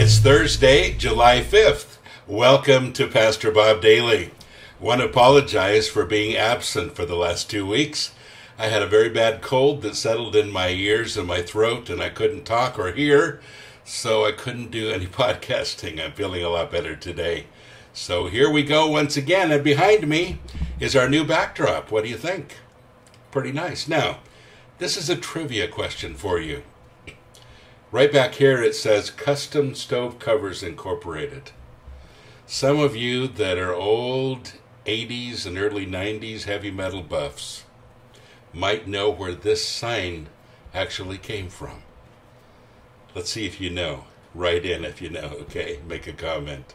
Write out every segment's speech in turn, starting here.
It's Thursday, July 5th. Welcome to Pastor Bob Daily. Want to apologize for being absent for the last 2 weeks. I had a very bad cold that settled in my ears and my throat, and I couldn't talk or hear, so I couldn't do any podcasting. I'm feeling a lot better today. So here we go once again, and behind me is our new backdrop. What do you think? Pretty nice. Now, this is a trivia question for you. Right back here it says Custom Stove Covers Incorporated. Some of you that are old 80s and early 90s heavy metal buffs might know where this sign actually came from. Let's see if you know. Write in if you know, okay? Make a comment.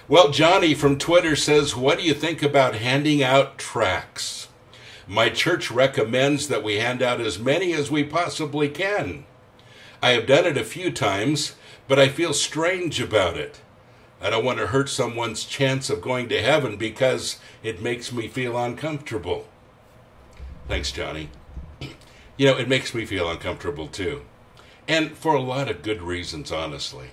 Well, Johnny from Twitter says, what do you think about handing out tracts? My church recommends that we hand out as many as we possibly can. I have done it a few times, but I feel strange about it. I don't want to hurt someone's chance of going to heaven because it makes me feel uncomfortable. Thanks, Johnny. You know, it makes me feel uncomfortable too. And for a lot of good reasons, honestly.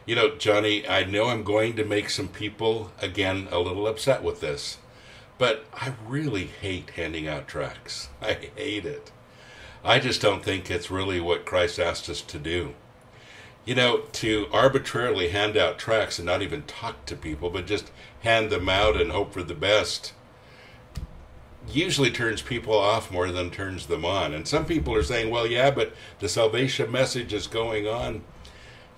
You know, Johnny, I know I'm going to make some people, again, a little upset with this, but I really hate handing out tracts. I hate it. I just don't think it's really what Christ asked us to do. You know, to arbitrarily hand out tracts and not even talk to people, but just hand them out and hope for the best, usually turns people off more than turns them on. And some people are saying, well, yeah, but the salvation message is going on.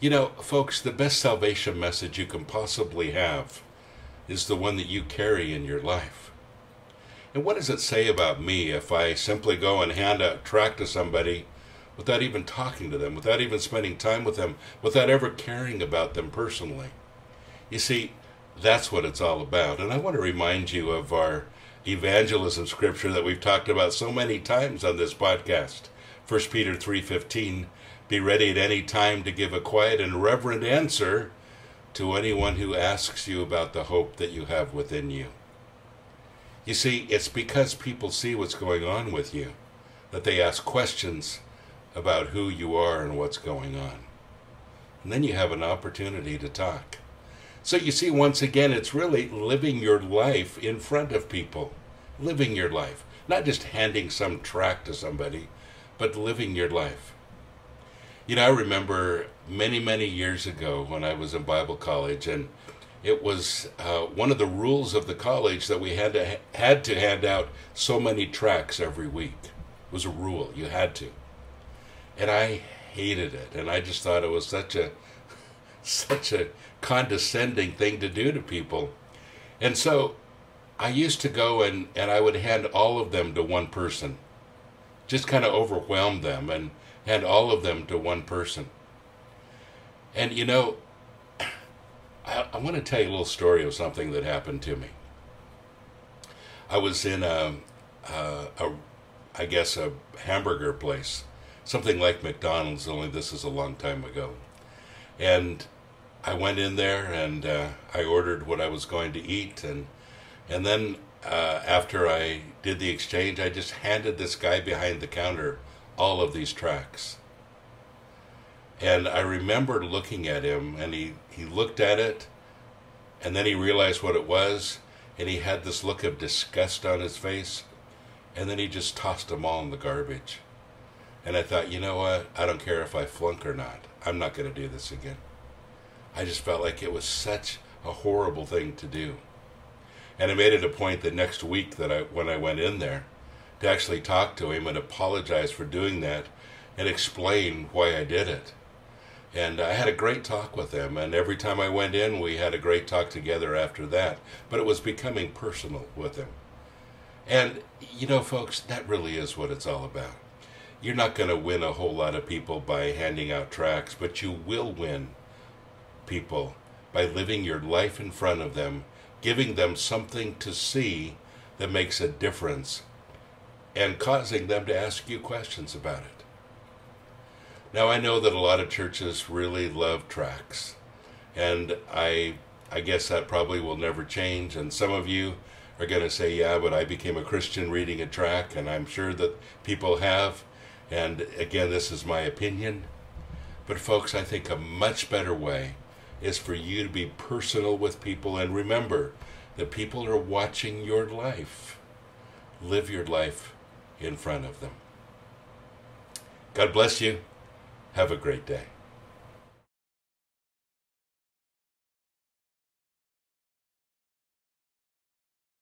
You know, folks, the best salvation message you can possibly have is the one that you carry in your life. And what does it say about me if I simply go and hand a tract to somebody without even talking to them, without even spending time with them, without ever caring about them personally? You see, that's what it's all about. And I want to remind you of our evangelism scripture that we've talked about so many times on this podcast. 1 Peter 3:15, be ready at any time to give a quiet and reverent answer to anyone who asks you about the hope that you have within you. You see, it's because people see what's going on with you that they ask questions about who you are and what's going on. And then you have an opportunity to talk. So you see, once again, it's really living your life in front of people. Living your life. Not just handing some tract to somebody, but living your life. You know, I remember many, many years ago when I was in Bible college, and it was one of the rules of the college that we had to hand out so many tracts every week. It was a rule. You had to. And I hated it. And I just thought it was such a condescending thing to do to people. And so I used to go and I would hand all of them to one person. Just kind of overwhelm them and hand all of them to one person. And you know, I want to tell you a little story of something that happened to me. I was in a hamburger place, something like McDonald's, only this is a long time ago. And I went in there and I ordered what I was going to eat, and then after I did the exchange, I just handed this guy behind the counter all of these tracts. And I remember looking at him, and he looked at it, and then he realized what it was, and he had this look of disgust on his face, and then he just tossed them all in the garbage. And I thought, you know what? I don't care if I flunk or not. I'm not going to do this again. I just felt like it was such a horrible thing to do. And I made it a point the next week that when I went in there to actually talk to him and apologize for doing that and explain why I did it. And I had a great talk with him, and every time I went in, we had a great talk together after that. But it was becoming personal with him. And, you know, folks, that really is what it's all about. You're not going to win a whole lot of people by handing out tracts, but you will win people by living your life in front of them, giving them something to see that makes a difference, and causing them to ask you questions about it. Now, I know that a lot of churches really love tracts, and I guess that probably will never change, and some of you are going to say, yeah, but I became a Christian reading a tract, and I'm sure that people have, and again, this is my opinion, But folks, I think a much better way is for you to be personal with people, and remember that people are watching your life. Live your life in front of them. God bless you. Have a great day.